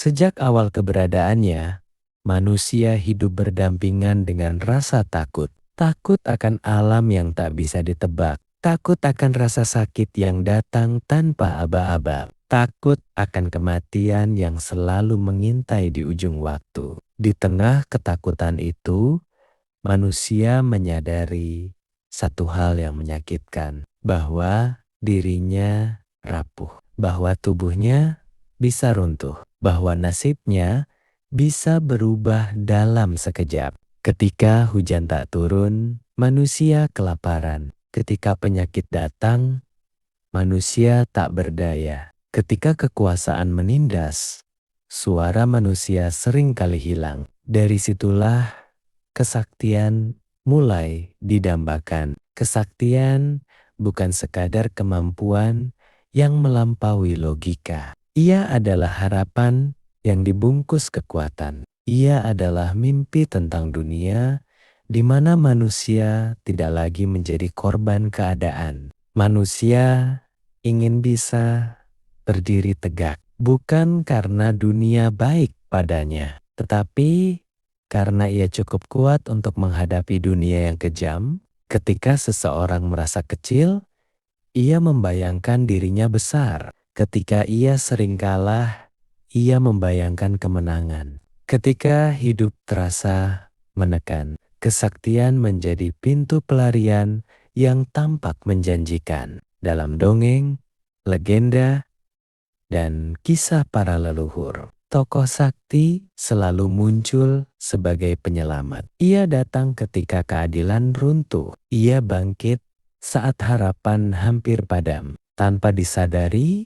Sejak awal keberadaannya, manusia hidup berdampingan dengan rasa takut. Takut akan alam yang tak bisa ditebak. Takut akan rasa sakit yang datang tanpa aba-aba. Takut akan kematian yang selalu mengintai di ujung waktu. Di tengah ketakutan itu, manusia menyadari satu hal yang menyakitkan, bahwa dirinya rapuh, bahwa tubuhnya bisa runtuh, bahwa nasibnya bisa berubah dalam sekejap. Ketika hujan tak turun, manusia kelaparan. Ketika penyakit datang, manusia tak berdaya. Ketika kekuasaan menindas, suara manusia sering kali hilang. Dari situlah kesaktian mulai didambakan. Kesaktian bukan sekadar kemampuan yang melampaui logika. Ia adalah harapan yang dibungkus kekuatan. Ia adalah mimpi tentang dunia di mana manusia tidak lagi menjadi korban keadaan. Manusia ingin bisa berdiri tegak, bukan karena dunia baik padanya, tetapi karena ia cukup kuat untuk menghadapi dunia yang kejam. Ketika seseorang merasa kecil, ia membayangkan dirinya besar. Ketika ia sering kalah, ia membayangkan kemenangan. Ketika hidup terasa menekan, kesaktian menjadi pintu pelarian yang tampak menjanjikan. Dalam dongeng, legenda, dan kisah para leluhur, tokoh sakti selalu muncul sebagai penyelamat. Ia datang ketika keadilan runtuh. Ia bangkit saat harapan hampir padam. Tanpa disadari,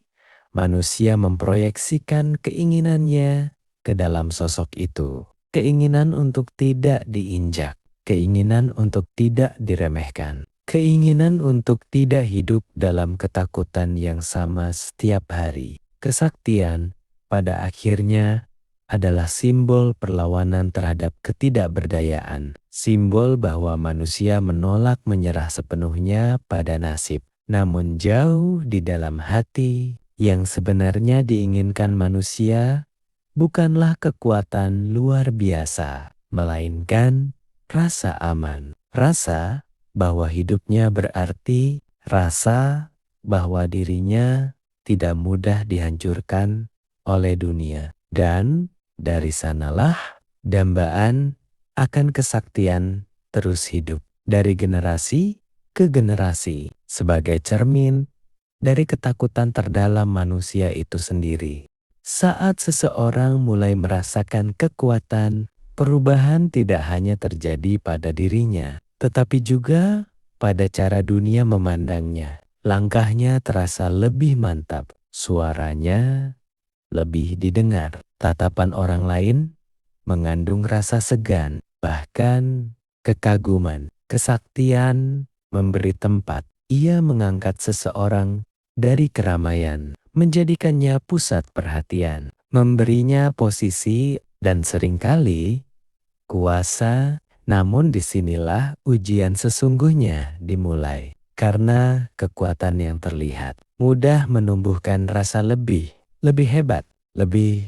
manusia memproyeksikan keinginannya ke dalam sosok itu. Keinginan untuk tidak diinjak, keinginan untuk tidak diremehkan, keinginan untuk tidak hidup dalam ketakutan yang sama setiap hari. Kesaktian pada akhirnya adalah simbol perlawanan terhadap ketidakberdayaan. Simbol bahwa manusia menolak menyerah sepenuhnya pada nasib. Namun jauh di dalam hati, yang sebenarnya diinginkan manusia bukanlah kekuatan luar biasa, melainkan rasa aman. Rasa bahwa hidupnya berarti, rasa bahwa dirinya tidak mudah dihancurkan oleh dunia. Dan dari sanalah dambaan akan kesaktian terus hidup dari generasi ke generasi sebagai cermin dari ketakutan terdalam manusia itu sendiri. Saat seseorang mulai merasakan kekuatan, perubahan tidak hanya terjadi pada dirinya, tetapi juga pada cara dunia memandangnya. Langkahnya terasa lebih mantap, suaranya lebih didengar. Tatapan orang lain mengandung rasa segan, bahkan kekaguman. Kesaktian memberi tempat. Ia mengangkat seseorang dari keramaian, menjadikannya pusat perhatian, memberinya posisi dan seringkali kuasa. Namun disinilah ujian sesungguhnya dimulai. Karena kekuatan yang terlihat mudah menumbuhkan rasa lebih hebat, lebih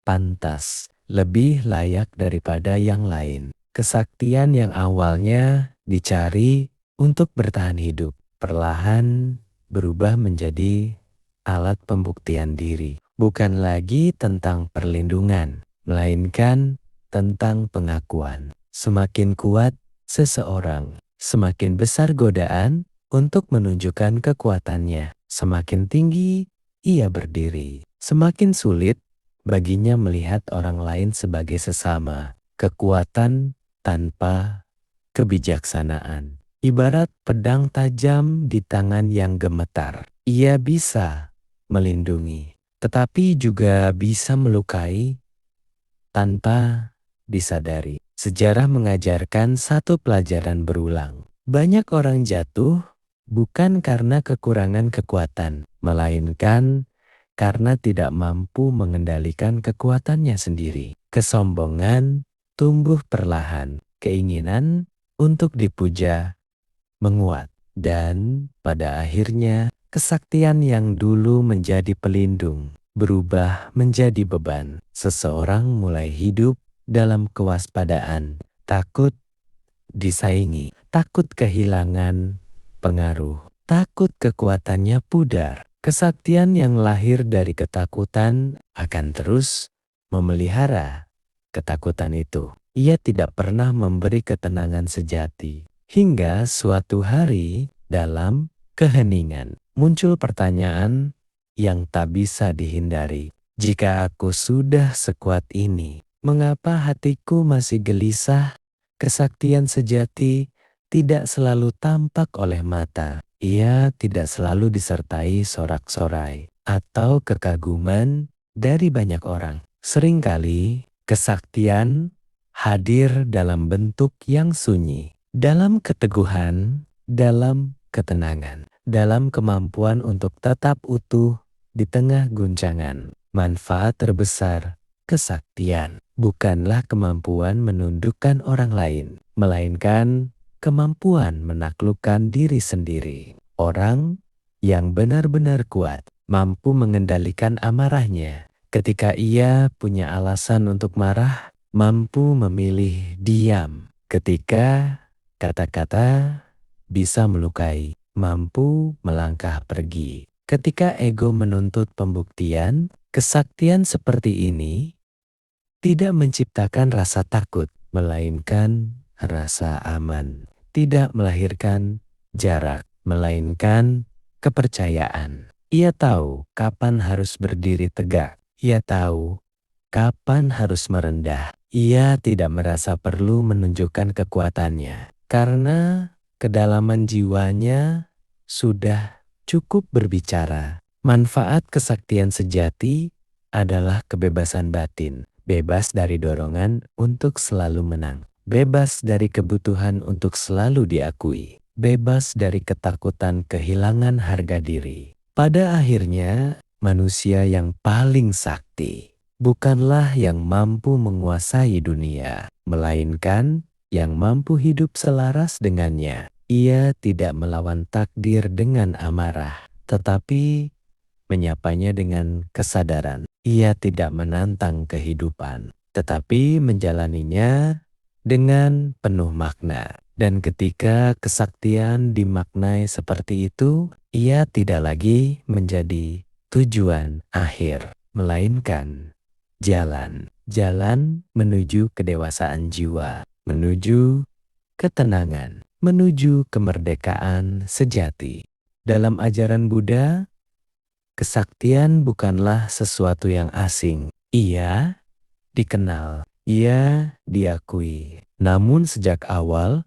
pantas, lebih layak daripada yang lain. Kesaktian yang awalnya dicari untuk bertahan hidup, perlahan berubah menjadi alat pembuktian diri. Bukan lagi tentang perlindungan, melainkan tentang pengakuan. Semakin kuat seseorang, semakin besar godaan untuk menunjukkan kekuatannya. Semakin tinggi ia berdiri, semakin sulit baginya melihat orang lain sebagai sesama. Kekuatan tanpa kebijaksanaan ibarat pedang tajam di tangan yang gemetar. Ia bisa melindungi, tetapi juga bisa melukai tanpa disadari. Sejarah mengajarkan satu pelajaran berulang. Banyak orang jatuh bukan karena kekurangan kekuatan, melainkan karena tidak mampu mengendalikan kekuatannya sendiri. Kesombongan tumbuh perlahan, keinginan untuk dipuja menguat, dan pada akhirnya kesaktian yang dulu menjadi pelindung berubah menjadi beban. Seseorang mulai hidup dalam kewaspadaan, takut disaingi, takut kehilangan pengaruh, takut kekuatannya pudar. Kesaktian yang lahir dari ketakutan akan terus memelihara ketakutan itu. Ia tidak pernah memberi ketenangan sejati. Hingga suatu hari dalam keheningan muncul pertanyaan yang tak bisa dihindari. Jika aku sudah sekuat ini, mengapa hatiku masih gelisah? Kesaktian sejati tidak selalu tampak oleh mata. Ia tidak selalu disertai sorak-sorai atau kekaguman dari banyak orang. Seringkali kesaktian hadir dalam bentuk yang sunyi, dalam keteguhan, dalam ketenangan, dalam kemampuan untuk tetap utuh di tengah guncangan. Manfaat terbesar kesaktian bukanlah kemampuan menundukkan orang lain, melainkan kemampuan menaklukkan diri sendiri. Orang yang benar-benar kuat mampu mengendalikan amarahnya. Ketika ia punya alasan untuk marah, mampu memilih diam. Ketika kata-kata bisa melukai, mampu melangkah pergi. Ketika ego menuntut pembuktian, kesaktian seperti ini tidak menciptakan rasa takut, melainkan rasa aman. Tidak melahirkan jarak, melainkan kepercayaan. Ia tahu kapan harus berdiri tegak. Ia tahu kapan harus merendah. Ia tidak merasa perlu menunjukkan kekuatannya, karena kedalaman jiwanya sudah cukup berbicara. Manfaat kesaktian sejati adalah kebebasan batin. Bebas dari dorongan untuk selalu menang. Bebas dari kebutuhan untuk selalu diakui. Bebas dari ketakutan kehilangan harga diri. Pada akhirnya, manusia yang paling sakti bukanlah yang mampu menguasai dunia, melainkan yang mampu hidup selaras dengannya. Ia tidak melawan takdir dengan amarah, tetapi menyapanya dengan kesadaran. Ia tidak menantang kehidupan, tetapi menjalaninya dengan penuh makna. Dan ketika kesaktian dimaknai seperti itu, ia tidak lagi menjadi tujuan akhir, melainkan jalan. Jalan menuju kedewasaan jiwa, menuju ketenangan, menuju kemerdekaan sejati. Dalam ajaran Buddha, kesaktian bukanlah sesuatu yang asing. Ia dikenal, ia diakui. Namun sejak awal,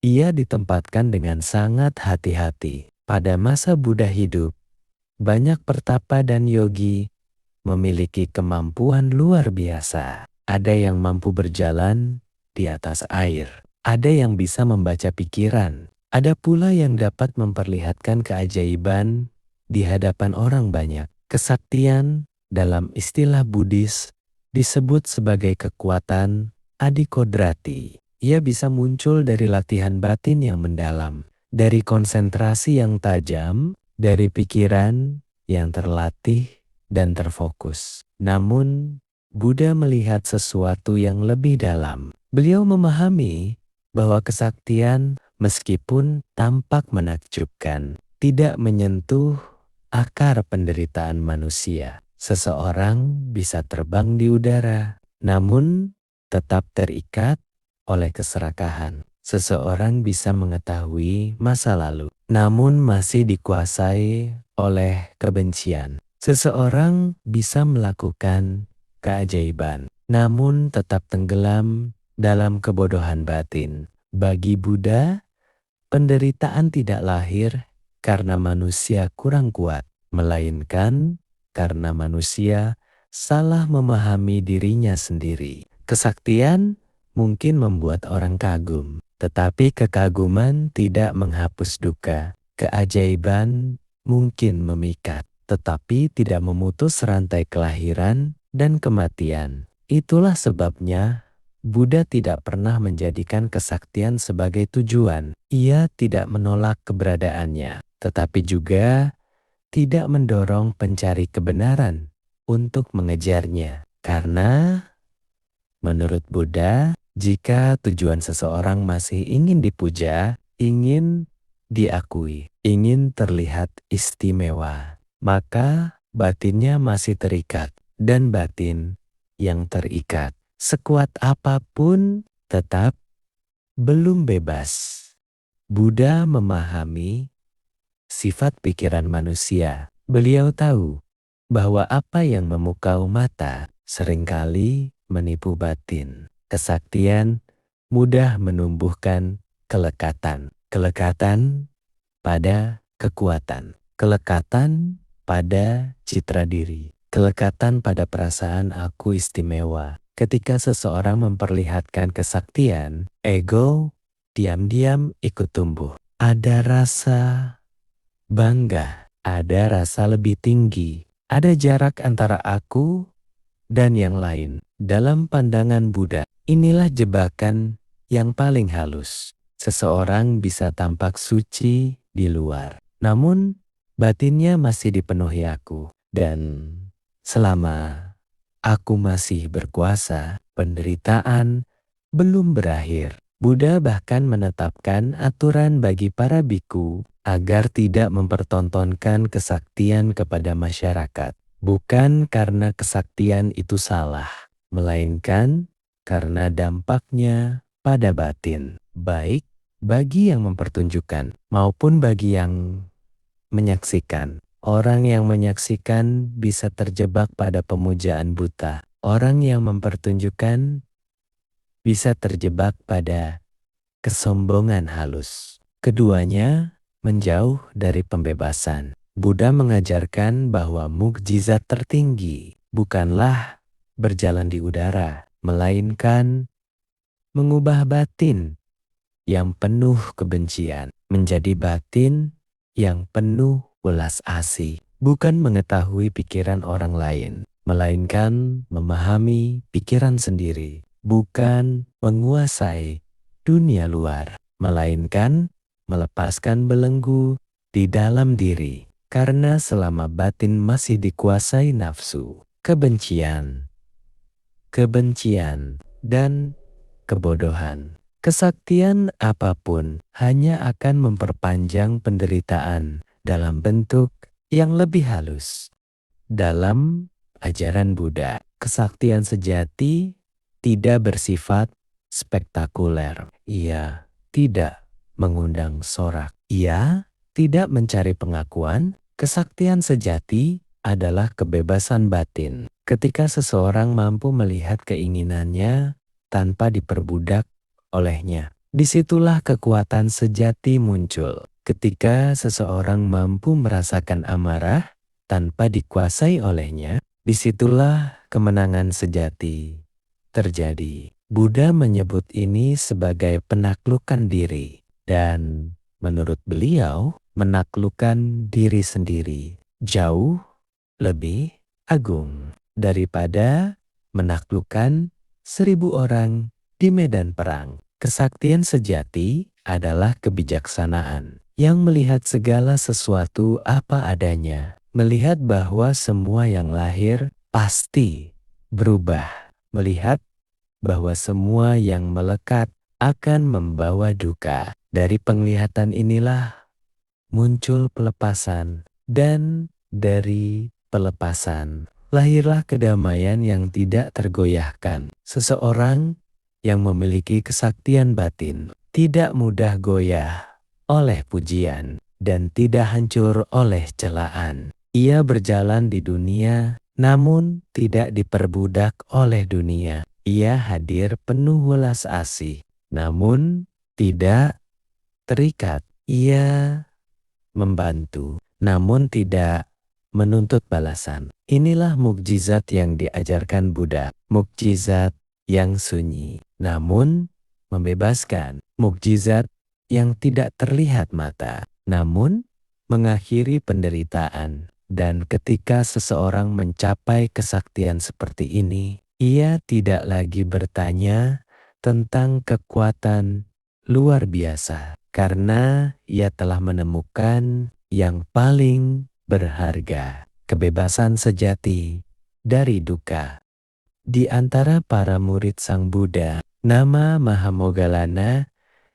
ia ditempatkan dengan sangat hati-hati. Pada masa Buddha hidup, banyak pertapa dan yogi memiliki kemampuan luar biasa. Ada yang mampu berjalan di atas air. Ada yang bisa membaca pikiran. Ada pula yang dapat memperlihatkan keajaiban di hadapan orang banyak. Kesaktian dalam istilah Buddhis disebut sebagai kekuatan adikodrati. Ia bisa muncul dari latihan batin yang mendalam, dari konsentrasi yang tajam, dari pikiran yang terlatih dan terfokus. Namun, Buddha melihat sesuatu yang lebih dalam. Beliau memahami bahwa kesaktian meskipun tampak menakjubkan, tidak menyentuh akar penderitaan manusia. Seseorang bisa terbang di udara, namun tetap terikat oleh keserakahan. Seseorang bisa mengetahui masa lalu, namun masih dikuasai oleh kebencian. Seseorang bisa melakukan keajaiban, namun tetap tenggelam dalam kebodohan batin. Bagi Buddha, penderitaan tidak lahir karena manusia kurang kuat, melainkan karena manusia salah memahami dirinya sendiri. Kesaktian mungkin membuat orang kagum, tetapi kekaguman tidak menghapus duka. Keajaiban mungkin memikat, tetapi tidak memutus rantai kelahiran dan kematian. Itulah sebabnya Buddha tidak pernah menjadikan kesaktian sebagai tujuan. Ia tidak menolak keberadaannya, tetapi juga tidak mendorong pencari kebenaran untuk mengejarnya. Karena menurut Buddha, jika tujuan seseorang masih ingin dipuja, ingin diakui, ingin terlihat istimewa, maka batinnya masih terikat. Dan batin yang terikat, sekuat apapun, tetap belum bebas. Buddha memahami sifat pikiran manusia. Beliau tahu bahwa apa yang memukau mata seringkali menipu batin. Kesaktian mudah menumbuhkan kelekatan. Kelekatan pada kekuatan. Kelekatan pada citra diri. Kelekatan pada perasaan aku istimewa. Ketika seseorang memperlihatkan kesaktian, ego diam-diam ikut tumbuh. Ada rasa bangga, ada rasa lebih tinggi, ada jarak antara aku dan yang lain. Dalam pandangan Buddha, inilah jebakan yang paling halus. Seseorang bisa tampak suci di luar, namun batinnya masih dipenuhi aku. Dan selama aku masih berkuasa, penderitaan belum berakhir. Buddha bahkan menetapkan aturan bagi para biku agar tidak mempertontonkan kesaktian kepada masyarakat. Bukan karena kesaktian itu salah, melainkan karena dampaknya pada batin. Baik bagi yang mempertunjukkan maupun bagi yang menyaksikan. Orang yang menyaksikan bisa terjebak pada pemujaan buta. Orang yang mempertunjukkan bisa terjebak pada kesombongan halus. Keduanya menjauh dari pembebasan. Buddha mengajarkan bahwa mukjizat tertinggi bukanlah berjalan di udara, melainkan mengubah batin yang penuh kebencian menjadi batin yang penuh welas asih. Bukan mengetahui pikiran orang lain, melainkan memahami pikiran sendiri. Bukan menguasai dunia luar, melainkan melepaskan belenggu di dalam diri. Karena selama batin masih dikuasai nafsu, kebencian, dan kebodohan, kesaktian apapun hanya akan memperpanjang penderitaan dalam bentuk yang lebih halus. Dalam ajaran Buddha, kesaktian sejati tidak bersifat spektakuler. Ia tidak mengundang sorak. Ia tidak mencari pengakuan. Kesaktian sejati adalah kebebasan batin. Ketika seseorang mampu melihat keinginannya tanpa diperbudak olehnya, disitulah kekuatan sejati muncul. Ketika seseorang mampu merasakan amarah tanpa dikuasai olehnya, disitulah kemenangan sejati terjadi. Buddha menyebut ini sebagai penaklukan diri, dan menurut beliau, menaklukkan diri sendiri jauh lebih agung daripada menaklukkan 1000 orang di medan perang. Kesaktian sejati adalah kebijaksanaan yang melihat segala sesuatu apa adanya, melihat bahwa semua yang lahir pasti berubah, melihat bahwa semua yang melekat akan membawa duka. Dari penglihatan inilah muncul pelepasan, dan dari pelepasan lahirlah kedamaian yang tidak tergoyahkan. Seseorang yang memiliki kesaktian batin tidak mudah goyah oleh pujian dan tidak hancur oleh celaan. Ia berjalan di dunia namun tidak diperbudak oleh dunia. Ia hadir penuh welas asih namun tidak terikat. Ia membantu namun tidak menuntut balasan. Inilah mukjizat yang diajarkan Buddha. Mukjizat yang sunyi namun membebaskan. Mukjizat yang tidak terlihat mata namun mengakhiri penderitaan. Dan ketika seseorang mencapai kesaktian seperti ini, ia tidak lagi bertanya tentang kekuatan luar biasa. Karena ia telah menemukan yang paling berharga, kebebasan sejati dari duka. Di antara para murid Sang Buddha, nama Mahamoggallana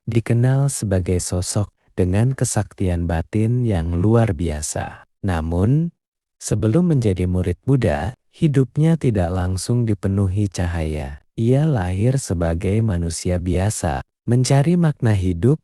dikenal sebagai sosok dengan kesaktian batin yang luar biasa. Namun, sebelum menjadi murid Buddha, hidupnya tidak langsung dipenuhi cahaya. Ia lahir sebagai manusia biasa, mencari makna hidup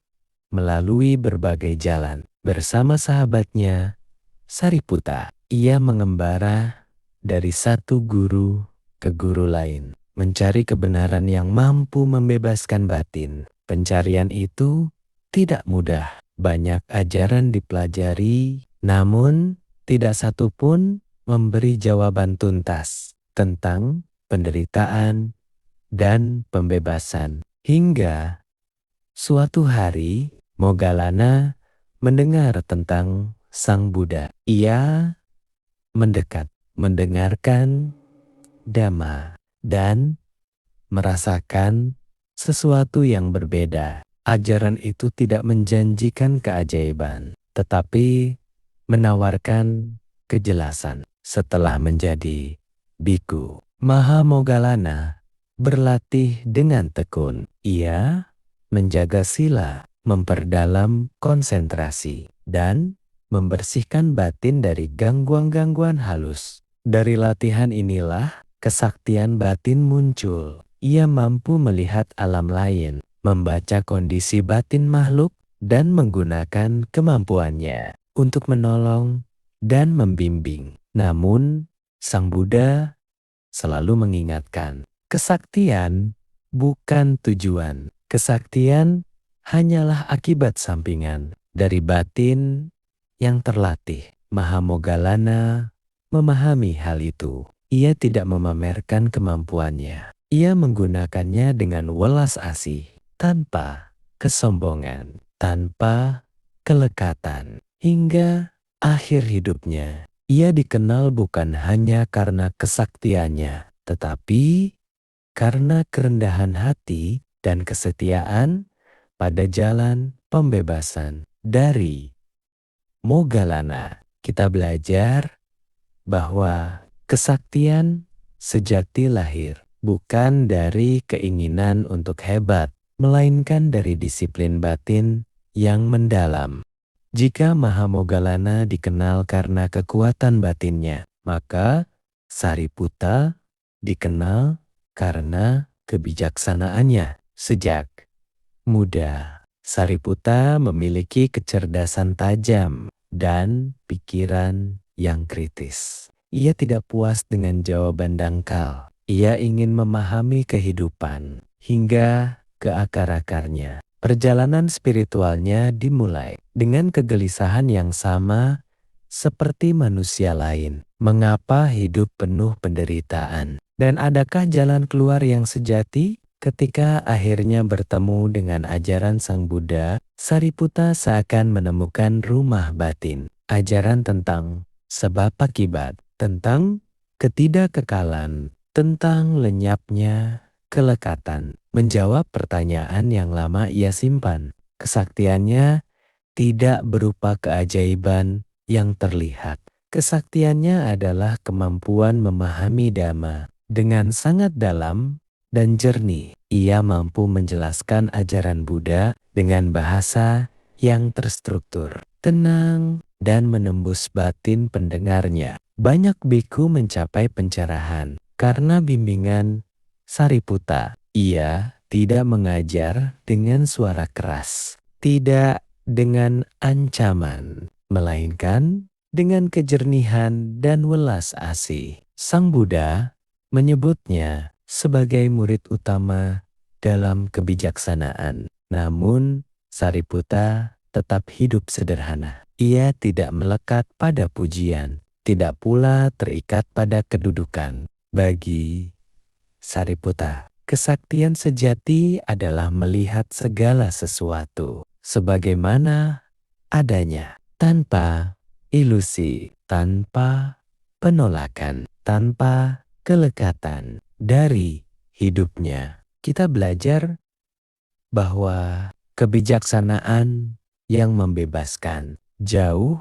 melalui berbagai jalan. Bersama sahabatnya, Sariputta, ia mengembara dari satu guru ke guru lain, mencari kebenaran yang mampu membebaskan batin. Pencarian itu tidak mudah. Banyak ajaran dipelajari, namun tidak satu pun memberi jawaban tuntas tentang penderitaan dan pembebasan. Hingga suatu hari, Moggallana mendengar tentang Sang Buddha. Ia mendekat, mendengarkan Dhamma, dan merasakan sesuatu yang berbeda. Ajaran itu tidak menjanjikan keajaiban, tetapi menawarkan kejelasan. Setelah menjadi biku, Mahamoggallana berlatih dengan tekun. Ia menjaga sila, memperdalam konsentrasi, dan membersihkan batin dari gangguan-gangguan halus. Dari latihan inilah kesaktian batin muncul. Ia mampu melihat alam lain, membaca kondisi batin makhluk, dan menggunakan kemampuannya untuk menolong dan membimbing. Namun, Sang Buddha selalu mengingatkan, kesaktian bukan tujuan. Kesaktian hanyalah akibat sampingan dari batin yang terlatih. Mahamoggallana memahami hal itu. Ia tidak memamerkan kemampuannya. Ia menggunakannya dengan welas asih, tanpa kesombongan, tanpa kelekatan. Hingga akhir hidupnya, ia dikenal bukan hanya karena kesaktiannya, tetapi karena kerendahan hati dan kesetiaan pada jalan pembebasan. Dari Moggallana, kita belajar bahwa kesaktian sejati lahir bukan dari keinginan untuk hebat, melainkan dari disiplin batin yang mendalam. Jika Mahamoggallana dikenal karena kekuatan batinnya, maka Sariputta dikenal karena kebijaksanaannya. Sejak muda, Sariputta memiliki kecerdasan tajam dan pikiran yang kritis. Ia tidak puas dengan jawaban dangkal. Ia ingin memahami kehidupan hingga ke akar-akarnya. Perjalanan spiritualnya dimulai dengan kegelisahan yang sama seperti manusia lain. Mengapa hidup penuh penderitaan? Dan adakah jalan keluar yang sejati? Ketika akhirnya bertemu dengan ajaran Sang Buddha, Sariputta seakan menemukan rumah batin. Ajaran tentang sebab akibat, tentang ketidakkekalan, tentang lenyapnya kelekatan, menjawab pertanyaan yang lama ia simpan. Kesaktiannya tidak berupa keajaiban yang terlihat. Kesaktiannya adalah kemampuan memahami Dhamma dengan sangat dalam dan jernih. Ia mampu menjelaskan ajaran Buddha dengan bahasa yang terstruktur, tenang, dan menembus batin pendengarnya. Banyak biku mencapai pencerahan karena bimbingan Sariputta. Ia tidak mengajar dengan suara keras, tidak dengan ancaman, melainkan dengan kejernihan dan welas asih. Sang Buddha menyebutnya sebagai murid utama dalam kebijaksanaan. Namun, Sariputta tetap hidup sederhana. Ia tidak melekat pada pujian, tidak pula terikat pada kedudukan. Bagi Sariputta, kesaktian sejati adalah melihat segala sesuatu sebagaimana adanya, tanpa ilusi, tanpa penolakan, tanpa kelekatan. Dari hidupnya, kita belajar bahwa kebijaksanaan yang membebaskan jauh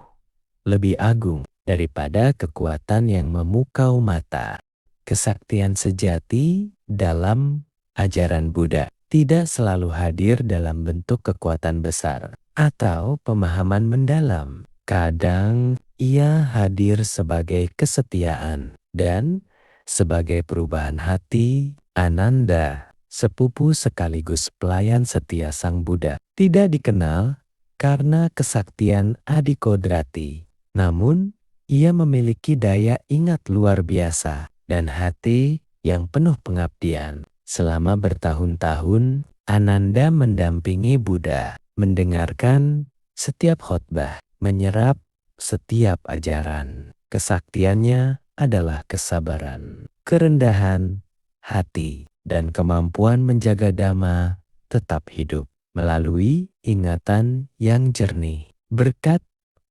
lebih agung daripada kekuatan yang memukau mata. Kesaktian sejati dalam ajaran Buddha tidak selalu hadir dalam bentuk kekuatan besar atau pemahaman mendalam. Kadang ia hadir sebagai kesetiaan dan sebagai perubahan hati. Ananda, sepupu sekaligus pelayan setia Sang Buddha, tidak dikenal karena kesaktian adikodrati. Namun, ia memiliki daya ingat luar biasa dan hati yang penuh pengabdian. Selama bertahun-tahun, Ananda mendampingi Buddha, mendengarkan setiap khotbah, menyerap setiap ajaran. Kesaktiannya adalah kesabaran, kerendahan hati, dan kemampuan menjaga dhamma tetap hidup melalui ingatan yang jernih. Berkat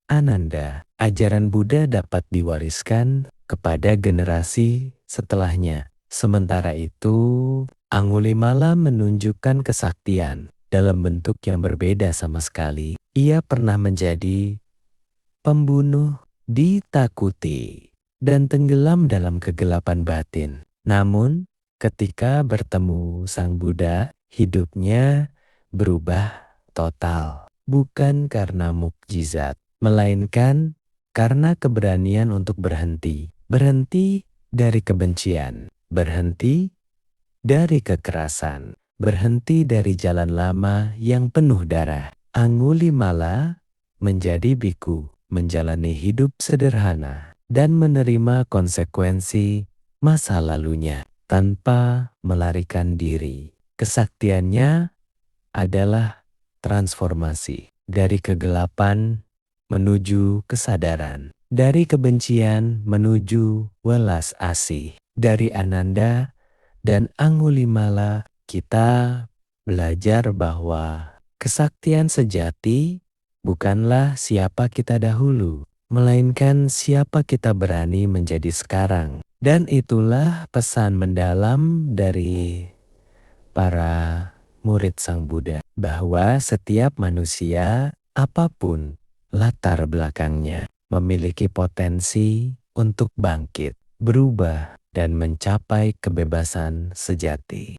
Ananda, ajaran Buddha dapat diwariskan kepada generasi setelahnya. Sementara itu, Angulimala menunjukkan kesaktian dalam bentuk yang berbeda sama sekali. Ia pernah menjadi pembunuh, ditakuti, dan tenggelam dalam kegelapan batin. Namun, ketika bertemu Sang Buddha, hidupnya berubah total. Bukan karena mukjizat, melainkan karena keberanian untuk berhenti. Berhenti dari kebencian, berhenti dari kekerasan, berhenti dari jalan lama yang penuh darah. Angulimala menjadi biku, menjalani hidup sederhana, dan menerima konsekuensi masa lalunya tanpa melarikan diri. Kesaktiannya adalah transformasi dari kegelapan menuju kesadaran, dari kebencian menuju welas asih. Dari Ananda dan Angulimala kita belajar bahwa kesaktian sejati bukanlah siapa kita dahulu, melainkan siapa kita berani menjadi sekarang. Dan itulah pesan mendalam dari para murid Sang Buddha, bahwa setiap manusia, apapun latar belakangnya, memiliki potensi untuk bangkit, berubah, dan mencapai kebebasan sejati.